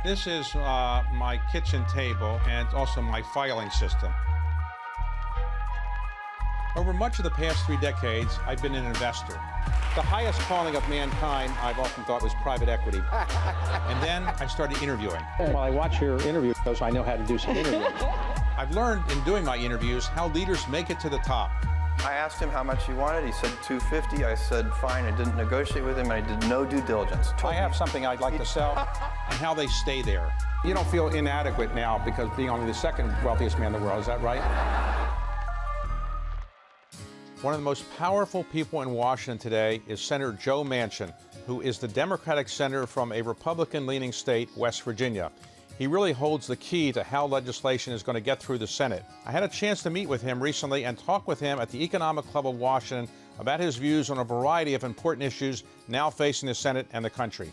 This is my kitchen table and also my filing system. Over much of the past 3 decades, I've been an investor. The highest calling of mankind, I've often thought, was private equity. And then I started interviewing. While I watch your interviews, I know how to do some interviewing. I've learned in doing my interviews how leaders make it to the top. I asked him how much he wanted. He said $250. I said fine. I didn't negotiate with him, and I did no due diligence. I have something I'd like to sell, and how they stay there. You don't feel inadequate now because being only the second wealthiest man in the world, is that right? One of the most powerful people in Washington today is Senator Joe Manchin, who is the Democratic senator from a Republican-leaning state, West Virginia. He really holds the key to how legislation is going to get through the Senate. I had a chance to meet with him recently and talk with him at the Economic Club of Washington about his views on a variety of important issues now facing the Senate and the country.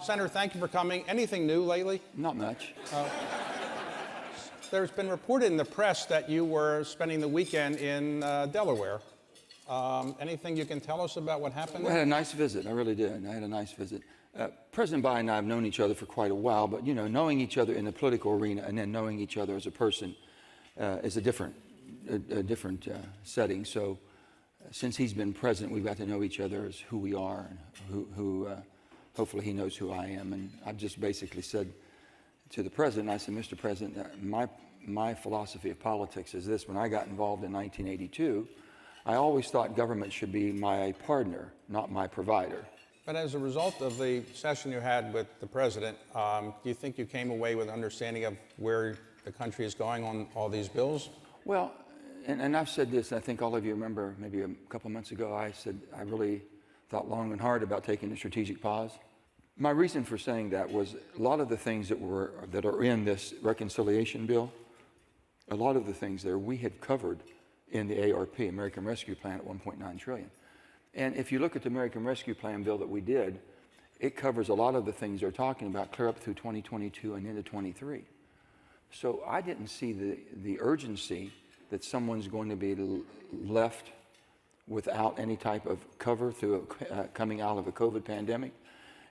Senator, thank you for coming. Anything new lately? Not much. There's been reported in the press that you were spending the weekend in Delaware. Anything you can tell us about what happened? Well, I had a nice visit. I really did. I had a nice visit. President Biden and I have known each other for quite a while, but you know, knowing each other in the political arena and then knowing each other as a person is a different setting. So, since he's been president, we've got to know each other as who we are and who hopefully he knows who I am. And I've just basically said to the president, I said, Mr. President, my philosophy of politics is this: when I got involved in 1982, I always thought government should be my partner, not my provider. But as a result of the session you had with the president, do you think you came away with an understanding of where the country is going on all these bills? Well, and I've said this, and I think all of you remember maybe a couple of months ago, I said I really thought long and hard about taking a strategic pause. My reason for saying that was a lot of the things that are in this reconciliation bill, a lot of the things there we had covered in the ARP, American Rescue Plan, at $1.9 trillion. And if you look at the American Rescue Plan bill that we did, it covers a lot of the things they're talking about clear up through 2022 and into 23. So I didn't see the urgency that someone's going to be left without any type of cover through coming out of a COVID pandemic.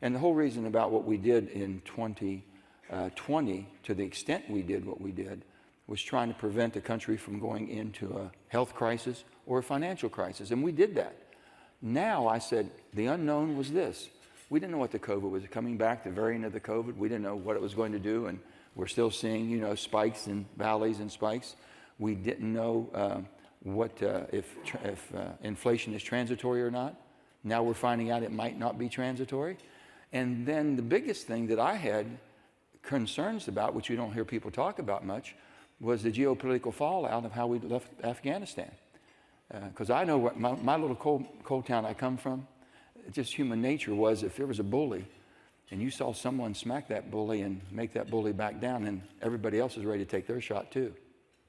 And the whole reason about what we did in 2020, to the extent we did what we did, was trying to prevent the country from going into a health crisis or a financial crisis, and we did that. Now, I said, the unknown was this. We didn't know what the COVID was coming back, the variant of the COVID. We didn't know what it was going to do, and we're still seeing, you know, spikes and valleys and spikes. We didn't know if inflation is transitory or not. Now we're finding out it might not be transitory. And then the biggest thing that I had concerns about, which you don't hear people talk about much, was the geopolitical fallout of how we left Afghanistan. Because I know what my little coal town I come from, just human nature was, if there was a bully and you saw someone smack that bully and make that bully back down, and everybody else is ready to take their shot too.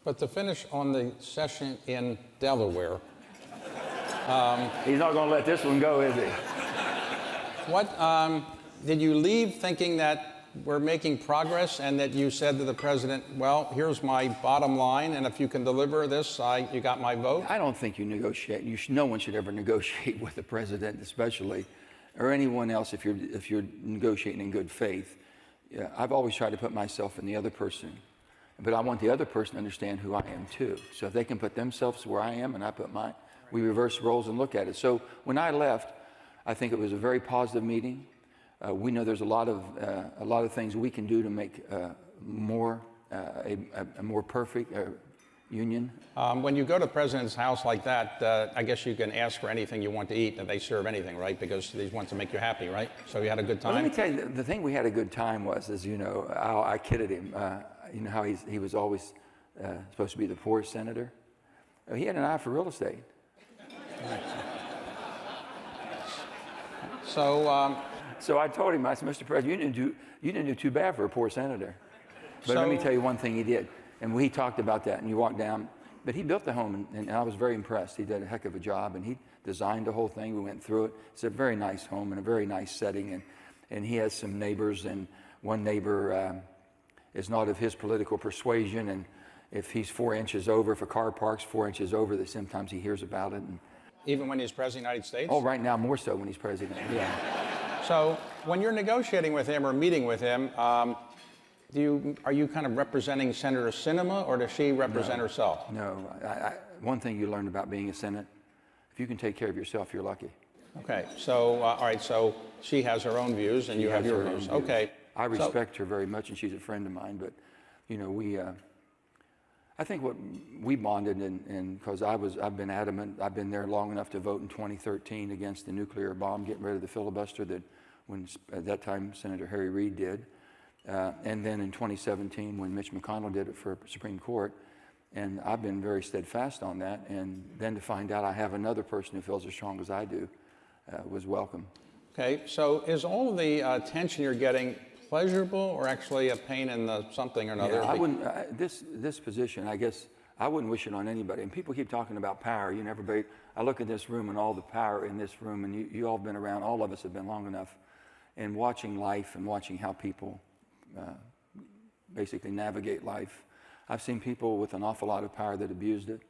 But to finish on the session in Delaware. He's not going to let this one go, is he? What, did you leave thinking that we're making progress and that you said to the president, well, here's my bottom line, and if you can deliver this, you got my vote? I don't think you negotiate. No one should ever negotiate with the president, especially, or anyone else if you're negotiating in good faith. Yeah, I've always tried to put myself in the other person, but I want the other person to understand who I am too. So if they can put themselves where I am and I put mine, we reverse roles and look at it. So when I left, I think it was a very positive meeting. We know there's a lot of things we can do to make a more perfect union. When you go to the president's house like that, I guess you can ask for anything you want to eat, and they serve anything, right? Because they want to make you happy, right? So you had a good time? Well, let me tell you, the thing we had a good time was, as you know, I kidded him. You know how he was always supposed to be the poorest senator? He had an eye for real estate. So I told him, I said, Mr. President, you didn't do too bad for a poor senator. But let me tell you one thing he did. And he talked about that, and you walk down. But he built the home, and I was very impressed. He did a heck of a job, and he designed the whole thing. We went through it. It's a very nice home and a very nice setting. And he has some neighbors, and one neighbor is not of his political persuasion. And if he's 4 inches over, if a car parks 4 inches over, that sometimes he hears about it. And even when he's president of the United States? Oh, right now more so when he's president, yeah. So when you're negotiating with him or meeting with him, are you kind of representing Senator Sinema, or does she represent herself? No. One thing you learn about being a Senate, if you can take care of yourself, you're lucky. Okay, so, all right, so she has her own views and you have your views. Okay. I respect her very much, and she's a friend of mine, but, you know, I think what we bonded, and because I've been adamant, I've been there long enough to vote in 2013 against the nuclear bomb, getting rid of the filibuster that when, at that time, Senator Harry Reid did. And then in 2017, when Mitch McConnell did it for Supreme Court, and I've been very steadfast on that, and then to find out I have another person who feels as strong as I do was welcome. Okay, so is all of the tension you're getting pleasurable or actually a pain in the something or another? Yeah, I wouldn't, this position, I guess, I wouldn't wish it on anybody. And people keep talking about power. You know, everybody, I look at this room and all the power in this room, and you all have been around, all of us have been long enough, and watching life and watching how people basically navigate life. I've seen people with an awful lot of power that abused it.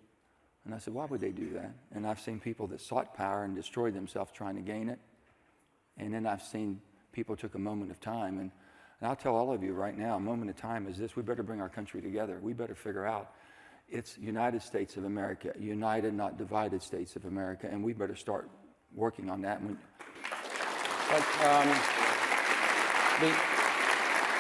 And I said, why would they do that? And I've seen people that sought power and destroyed themselves trying to gain it. And then I've seen people took a moment of time. And I'll tell all of you right now, a moment of time is this: we better bring our country together. We better figure out it's United States of America, united, not divided States of America. And we better start working on that.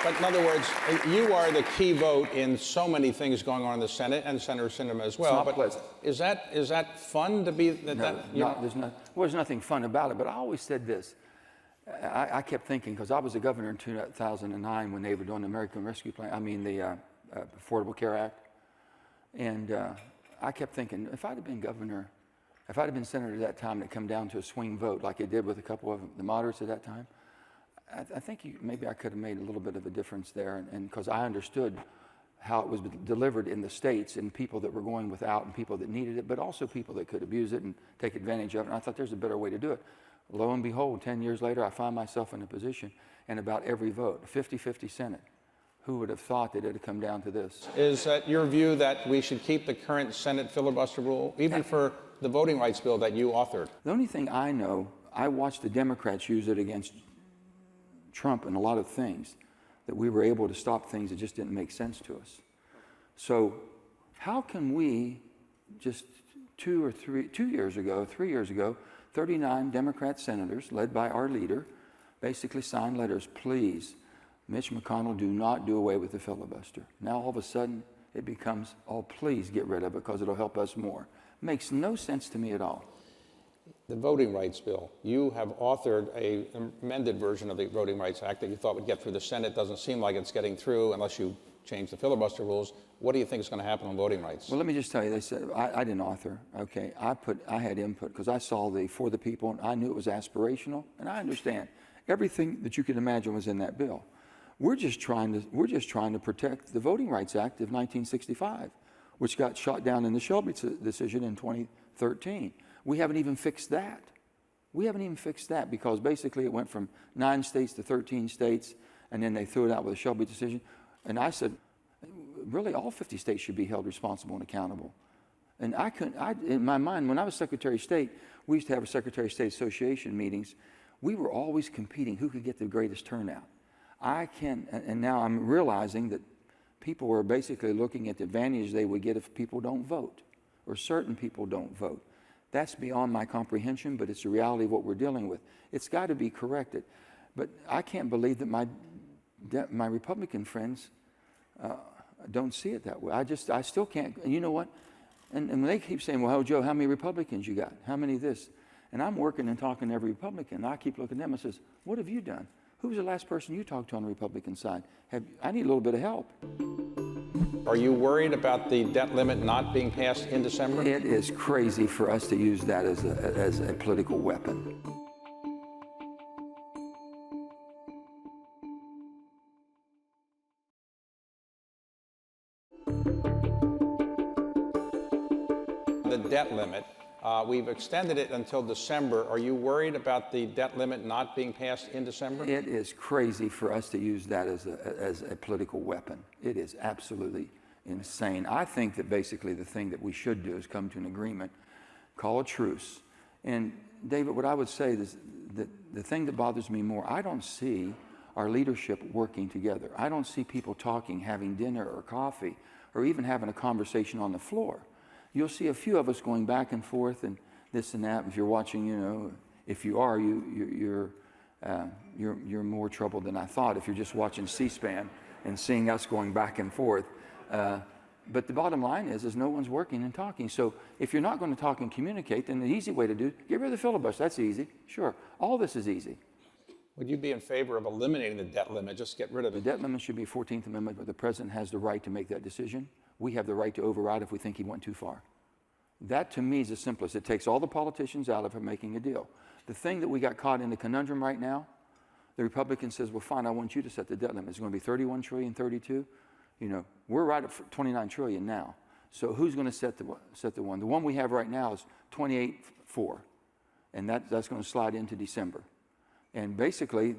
But in other words, you are the key vote in so many things going on in the Senate, and Senator Sinema as well. It's not pleasant. Is that fun to be there's nothing fun about it, but I always said this. I kept thinking, because I was a governor in 2009 when they were doing the American Rescue Plan, the Affordable Care Act. And I kept thinking, if I'd have been governor, if I'd have been senator at that time and it come down to a swing vote like it did with a couple of the moderates at that time, I think maybe I could have made a little bit of a difference there, and because I understood how it was delivered in the states, and people that were going without and people that needed it, but also people that could abuse it and take advantage of it. And I thought there's a better way to do it. Lo and behold, 10 years later, I find myself in a position, and about every vote, 50-50 Senate. Who would have thought that it had come down to this? Is that your view that we should keep the current Senate filibuster rule, even for the voting rights bill that you authored? The only thing I know, I watched the Democrats use it against Trump and a lot of things, that we were able to stop things that just didn't make sense to us. So how can we just 3 years ago, 39 Democrat senators led by our leader basically signed letters, please, Mitch McConnell, do not do away with the filibuster. Now all of a sudden it becomes, oh, please get rid of it because it'll help us more. Makes no sense to me at all. The voting rights bill. You have authored an amended version of the Voting Rights Act that you thought would get through the Senate. Doesn't seem like it's getting through unless you change the filibuster rules. What do you think is going to happen on voting rights? Well, let me just tell you, they said, I didn't author, okay? I had input because I saw the For the People, and I knew it was aspirational, and I understand. Everything that you could imagine was in that bill. We're just trying to protect the Voting Rights Act of 1965, which got shot down in the Shelby decision in 2013. We haven't even fixed that. We haven't even fixed that because basically it went from 9 states to 13 states, and then they threw it out with a Shelby decision. And I said, really, all 50 states should be held responsible and accountable. And in my mind, when I was Secretary of State, we used to have a Secretary of State Association meetings. We were always competing who could get the greatest turnout. And now I'm realizing that people were basically looking at the advantage they would get if people don't vote, or certain people don't vote. That's beyond my comprehension, but it's the reality of what we're dealing with. It's got to be corrected. But I can't believe that my Republican friends don't see it that way. I still can't. You know what? And they keep saying, well, Joe, how many Republicans you got? How many this? And I'm working and talking to every Republican. And I keep looking at them and says, what have you done? Who was the last person you talked to on the Republican side? I need a little bit of help. Are you worried about the debt limit not being passed in December? It is crazy for us to use that as a political weapon. The debt limit, we've extended it until December. Are you worried about the debt limit not being passed in December? It is crazy for us to use that as a political weapon. It is absolutely insane. I think that basically the thing that we should do is come to an agreement, call a truce. And David, what I would say is that the thing that bothers me more, I don't see our leadership working together. I don't see people talking, having dinner or coffee, or even having a conversation on the floor. You'll see a few of us going back and forth and this and that. If you're watching, you know, if you are, you're more trouble than I thought if you're just watching C-SPAN and seeing us going back and forth. But the bottom line is no one's working and talking. So if you're not going to talk and communicate, then the easy way to do it, get rid of the filibuster. That's easy. Sure. All this is easy. Would you be in favor of eliminating the debt limit? Just get rid of it. The debt limit should be 14th Amendment, but the president has the right to make that decision. We have the right to override if we think he went too far. That, to me, is the simplest. It takes all the politicians out of making a deal. The thing that we got caught in the conundrum right now, the Republican says, well, fine, I want you to set the debt limit. It's going to be 31 trillion, 32. You know, we're right at 29 trillion now. So who's going to set the one? The one we have right now is 28.4, and that's going to slide into December. And basically,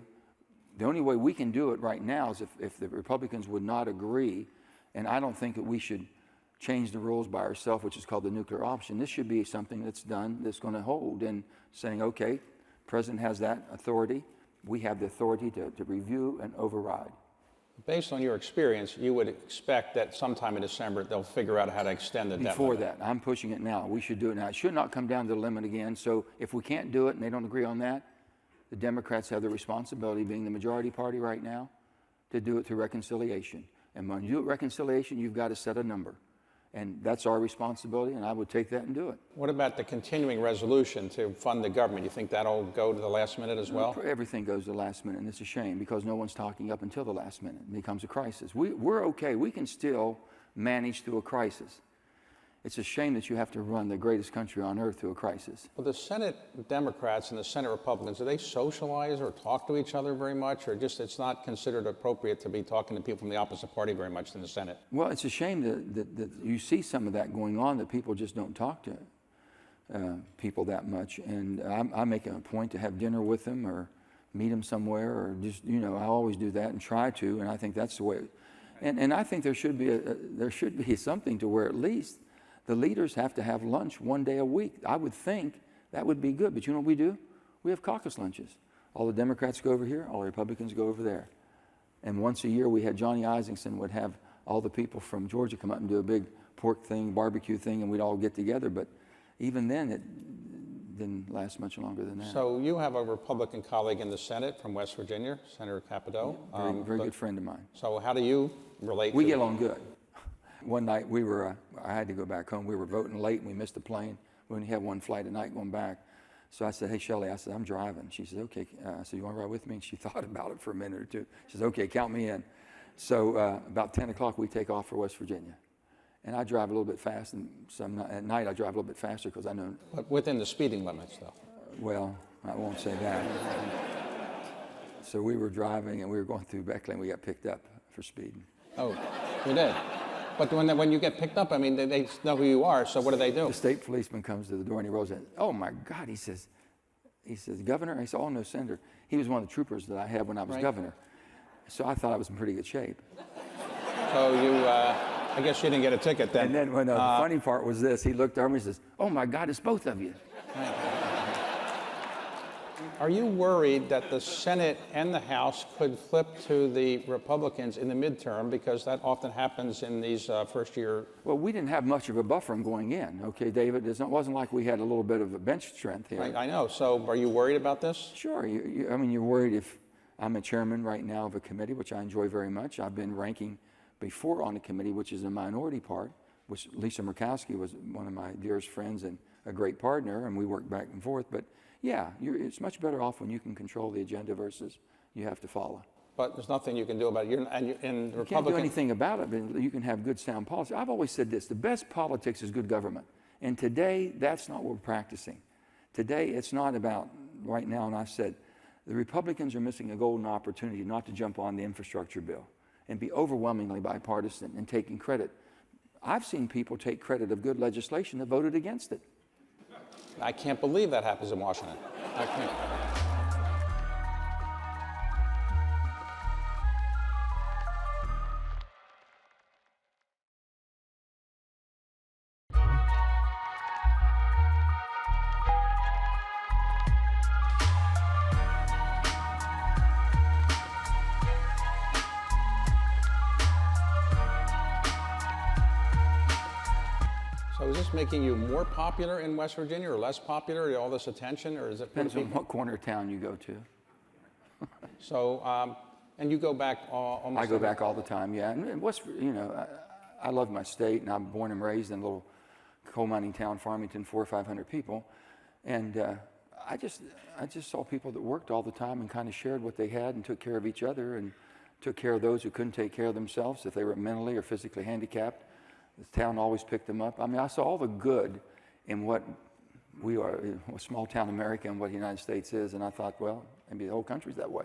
the only way we can do it right now is if the Republicans would not agree, and I don't think that we should change the rules by ourselves, which is called the nuclear option. This should be something that's done, that's going to hold, and saying, okay, president has that authority. We have the authority to review and override. Based on your experience, you would expect that sometime in December they'll figure out how to extend the debt limit. Before that, I'm pushing it now. We should do it now. It should not come down to the limit again. So if we can't do it and they don't agree on that, the Democrats have the responsibility, being the majority party right now, to do it through reconciliation. And when you do it reconciliation, you've got to set a number. And that's our responsibility, and I would take that and do it. What about the continuing resolution to fund the government? You think that'll go to the last minute as well? Everything goes to the last minute, and it's a shame because no one's talking up until the last minute. It becomes a crisis. We're okay. We can still manage through a crisis. It's a shame that you have to run the greatest country on earth through a crisis. Well, the Senate Democrats and the Senate Republicans, do they socialize or talk to each other very much, or just it's not considered appropriate to be talking to people from the opposite party very much in the Senate? Well, it's a shame that you see some of that going on, that people just don't talk to people that much. And I make a point to have dinner with them or meet them somewhere, or just, you know, I always do that and try to, and I think that's the way. And I think there should be something to where at least the leaders have to have lunch one day a week. I would think that would be good. But you know what we do? We have caucus lunches. All the Democrats go over here, all the Republicans go over there. And once a year we had Johnny Isakson would have all the people from Georgia come up and do a big pork thing, barbecue thing, and we'd all get together. But even then it didn't last much longer than that. So you have a Republican colleague in the Senate from West Virginia, Senator Capito. Yeah, very good friend of mine. So how do you relate We to get along good. One night I had to go back home. We were voting late and we missed the plane. We only had one flight at night going back. So I said, hey, Shelley, I said, I'm driving. She said, okay. I said, you want to ride with me? And she thought about it for a minute or two. She said, okay, count me in. So about 10 o'clock, we take off for West Virginia. And I drive a little bit fast, and at night I drive a little bit faster because I know. But within the speeding limits, though. Well, I won't say that. So we were driving and we were going through Beckley and we got picked up for speeding. Oh, you did? But when you get picked up, I mean, they know who you are, so what do they do? The state policeman comes to the door and he rolls in. Oh my God, he says, Governor? I said, oh no, Senator. He was one of the troopers that I had when I was governor. So I thought I was in pretty good shape. So I guess you didn't get a ticket then. And then when the funny part was this, he looked over me and says, oh my God, it's both of you. Are you worried that the Senate and the House could flip to the Republicans in the midterm, because that often happens in these first year? Well, we didn't have much of a buffer going in, okay, David? It wasn't like we had a little bit of a bench strength here. I know. So are you worried about this? Sure. I mean, you're worried. If I'm a chairman right now of a committee, which I enjoy very much. I've been ranking before on a committee, which is a minority part, which Lisa Murkowski was one of my dearest friends and a great partner, and we worked back and forth. But yeah, it's much better off when you can control the agenda versus you have to follow. But there's nothing you can do about it. You can't do anything about it, but you can have good, sound policy. I've always said this: the best politics is good government. And today, that's not what we're practicing. Today, it's not about right now. And I said, the Republicans are missing a golden opportunity not to jump on the infrastructure bill and be overwhelmingly bipartisan and taking credit. I've seen people take credit of good legislation that voted against it. I can't believe that happens in Washington. I can't. So is this making you more popular in West Virginia or less popular? All this attention, or is it? Depends on what corner of town you go to. So, and you go back almost. I go back all the time, yeah. And West, you know, I love my state, and I'm born and raised in a little coal mining town, Farmington, 400 or 500 people, and I just saw people that worked all the time and kind of shared what they had and took care of each other and took care of those who couldn't take care of themselves if they were mentally or physically handicapped. The town always picked them up. I mean, I saw all the good in what we are, a small town America, and what the United States is, and I thought, well, maybe the whole country's that way.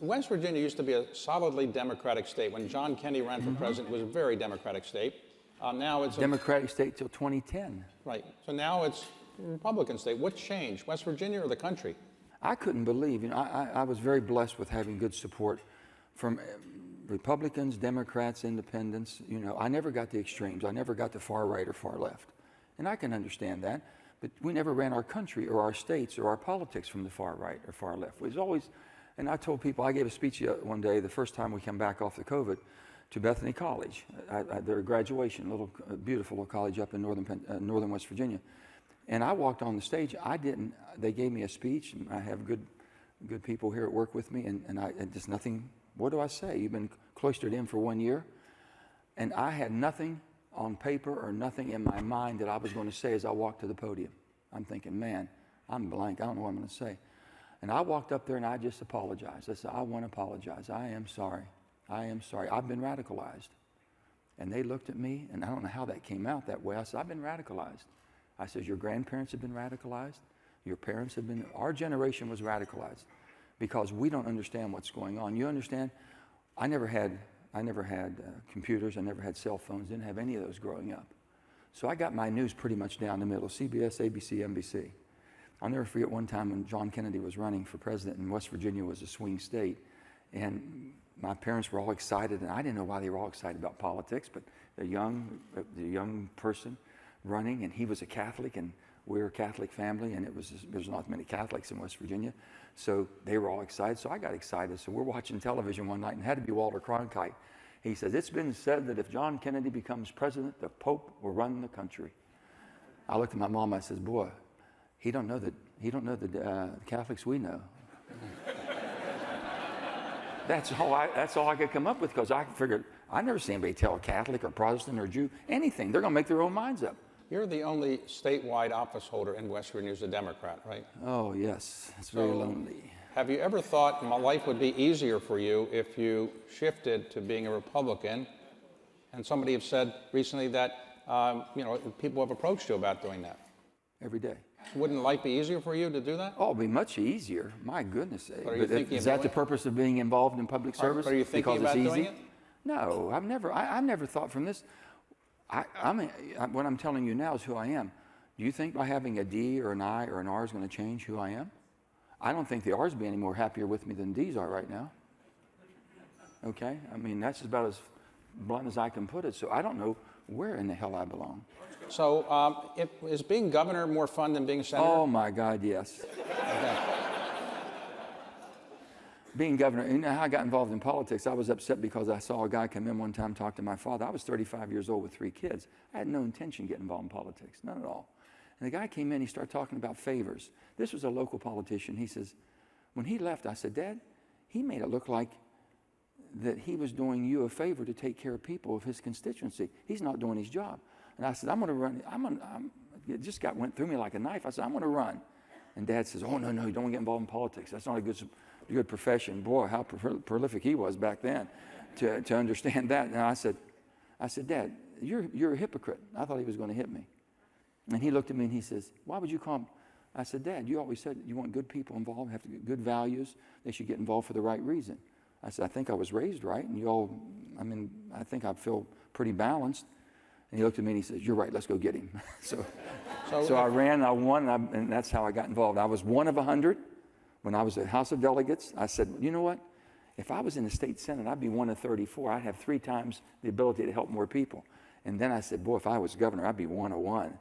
West Virginia used to be a solidly Democratic state. When John Kennedy ran for president, it was a very Democratic state. Now it's a Democratic state till 2010. Right. So now it's a Republican state. What changed, West Virginia or the country? I couldn't believe, you know, I was very blessed with having good support from Republicans, Democrats, independents. You know, I never got the extremes. I never got the far right or far left. And I can understand that. But we never ran our country or our states or our politics from the far right or far left. It was always, and I told people, I gave a speech one day, the first time we came back off the COVID, to Bethany College, their graduation, a little beautiful little college up in northern West Virginia. And I walked on the stage. They gave me a speech, and I have good people here at work with me, and just nothing, what do I say? You've been cloistered in for 1 year. And I had nothing on paper or nothing in my mind that I was going to say as I walked to the podium. I'm thinking, man, I'm blank. I don't know what I'm going to say. And I walked up there and I just apologized. I said, I want to apologize. I am sorry. I am sorry. I've been radicalized. And they looked at me, and I don't know how that came out that way. I said, I've been radicalized. I said, your grandparents have been radicalized. Your parents have been, our generation was radicalized because we don't understand what's going on. You understand? I never had computers. I never had cell phones. Didn't have any of those growing up. So I got my news pretty much down the middle, CBS, ABC, NBC. I'll never forget one time when John Kennedy was running for president and West Virginia was a swing state. And my parents were all excited, and I didn't know why they were all excited about politics, but the young person running, and he was a Catholic, and we're a Catholic family, and there's not many Catholics in West Virginia. So they were all excited, so I got excited. So we're watching television one night, and it had to be Walter Cronkite. He says, it's been said that if John Kennedy becomes president, the Pope will run the country. I looked at my mom, I says, boy, he don't know the Catholics we know. That's all I could come up with, because I figured, I never seen anybody tell a Catholic or Protestant or Jew anything. They're going to make their own minds up. You're the only statewide office holder in West Virginia who's a Democrat, right? Oh, yes. It's very lonely. Have you ever thought my life would be easier for you if you shifted to being a Republican? And somebody have said recently that, people have approached you about doing that. Every day. Wouldn't life be easier for you to do that? Oh, it'd be much easier. My goodness. But is that the purpose of being involved in public service? Are you thinking about doing it? No, I've never thought from this. What I'm telling you now is who I am. Do you think by having a D or an I or an R is going to change who I am? I don't think the R's be any more happier with me than D's are right now. Okay? I mean, that's about as blunt as I can put it. So I don't know where in the hell I belong. So is being governor more fun than being senator? Oh, my God, yes. Okay. Being governor, you know how I got involved in politics? I was upset because I saw a guy come in one time talk to my father. I was 35 years old with 3 kids. I had no intention of getting involved in politics, none at all. And the guy came in, he started talking about favors. This was a local politician. He says, when he left, I said, Dad, he made it look like that he was doing you a favor to take care of people of his constituency. He's not doing his job. And I said, I'm going to run. It just went through me like a knife. I said, I'm going to run. And Dad says, oh, no, you don't get involved in politics. That's not a good profession. Boy, how prolific he was back then to understand that. And I said, Dad, you're a hypocrite. I thought he was going to hit me. And he looked at me and he says, why would you call him? I said, Dad, you always said you want good people involved, have to get good values. They should get involved for the right reason. I said, I think I was raised right. And I think I feel pretty balanced. And he looked at me and he says, you're right, let's go get him. So I ran, I won, and that's how I got involved. I was one of 100. When I was at House of Delegates, I said, you know what? If I was in the state Senate, I'd be one of 34. I'd have 3 times the ability to help more people. And then I said, boy, if I was governor, I'd be 1 of 1.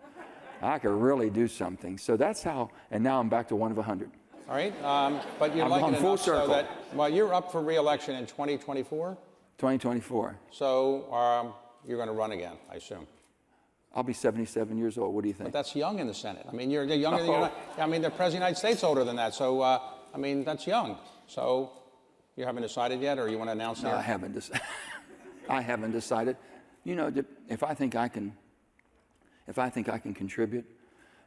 I could really do something. So that's how, and now I'm back to 1 of 100. All right, but you're like it enough so that, well, you're up for re-election in 2024? 2024. So you're going to run again, I assume. I'll be 77 years old. What do you think? But that's young in the Senate. I mean, you're younger than I mean, the President of the United States is older than that. So, I mean, that's young. So, you haven't decided yet, or you want to announce No, here? I haven't decided. I haven't decided. You know, if I think I can contribute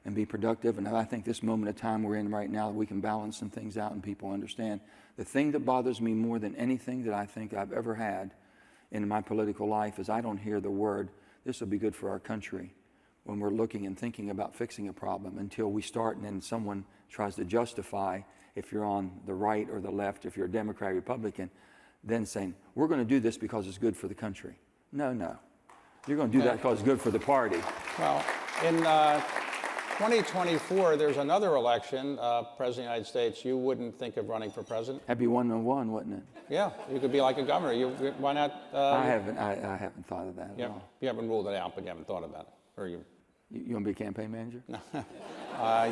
and be productive, and I think this moment of time we're in right now, we can balance some things out and people understand. The thing that bothers me more than anything that I think I've ever had in my political life is I don't hear the word, this will be good for our country, when we're looking and thinking about fixing a problem, until we start and then someone tries to justify, if you're on the right or the left, if you're a Democrat, Republican, then saying, we're going to do this because it's good for the country. No. You're going to do that because it's good for the party. Well, in 2024, there's another election, President of the United States. You wouldn't think of running for president? That'd be 1-on-1, wouldn't it? Yeah, you could be like a governor. Why not? I haven't thought of that at all. You haven't ruled it out, but you haven't thought about it. Or you want to be a campaign manager?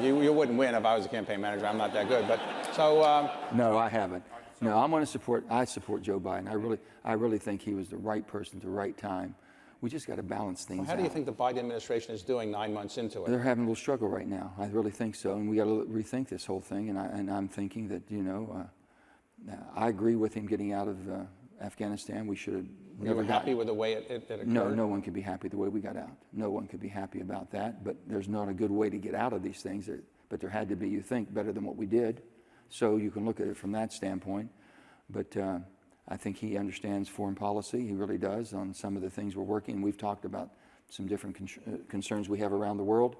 you wouldn't win if I was a campaign manager. I'm not that good. But so. No, I haven't. No, I'm going to support. I support Joe Biden. I really think he was the right person at the right time. We just got to balance things out. How do you think the Biden administration is doing 9 months into it? They're having a little struggle right now. I really think so, and we got to rethink this whole thing. And I'm thinking that I agree with him getting out of Afghanistan. We should have never. You were happy with the way it occurred? No one could be happy the way we got out. No one could be happy about that. But there's not a good way to get out of these things. But there had to be, you think, better than what we did. So you can look at it from that standpoint. But I think he understands foreign policy. He really does on some of the things we're working. We've talked about some different concerns we have around the world.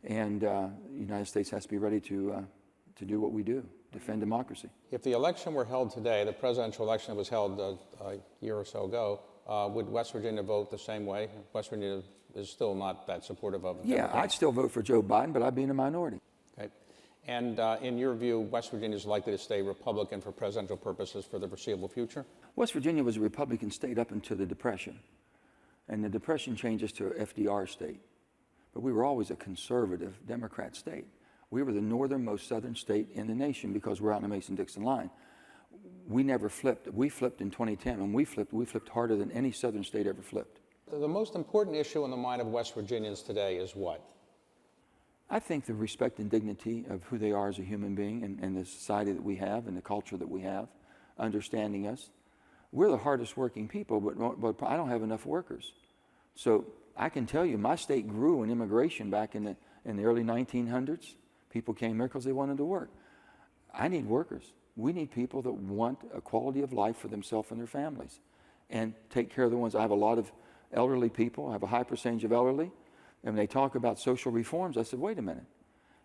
And the United States has to be ready to do what we do, defend democracy. If the election were held today, the presidential election that was held a year or so ago, would West Virginia vote the same way? West Virginia is still not that supportive of it. Yeah, I'd still vote for Joe Biden, but I'd be in a minority. Okay. And in your view, West Virginia is likely to stay Republican for presidential purposes for the foreseeable future? West Virginia was a Republican state up until the Depression. And the Depression changed us to an FDR state. But we were always a conservative Democrat state. We were the northernmost southern state in the nation because we're out in the Mason-Dixon line. We never flipped. We flipped in 2010, and we flipped harder than any southern state ever flipped. The most important issue in the mind of West Virginians today is what? I think the respect and dignity of who they are as a human being and the society that we have and the culture that we have, understanding us. We're the hardest working people, but I don't have enough workers. So I can tell you my state grew in immigration back in the early 1900s. People came here because they wanted to work. I need workers. We need people that want a quality of life for themselves and their families and take care of the ones. I have a lot of elderly people. I have a high percentage of elderly. And when they talk about social reforms, I said, wait a minute.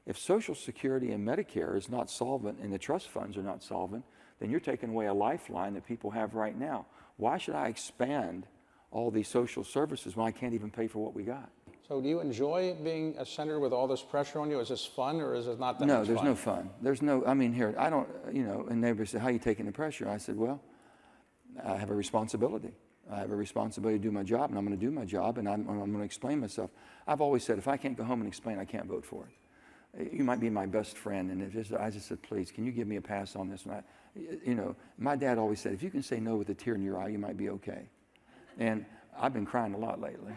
If Social Security and Medicare is not solvent and the trust funds are not solvent, then you're taking away a lifeline that people have right now. Why should I expand all these social services when I can't even pay for what we got? So do you enjoy being a senator with all this pressure on you? Is this fun or is it not that much fun? No, there's no fun. There's no, I mean, here, I don't, and neighbors say, how are you taking the pressure? I said, well, I have a responsibility. I have a responsibility to do my job, and I'm going to do my job, and I'm going to explain myself. I've always said, if I can't go home and explain, I can't vote for it. You might be my best friend, and I just said, please, can you give me a pass on this? And my dad always said, if you can say no with a tear in your eye, you might be okay. And I've been crying a lot lately.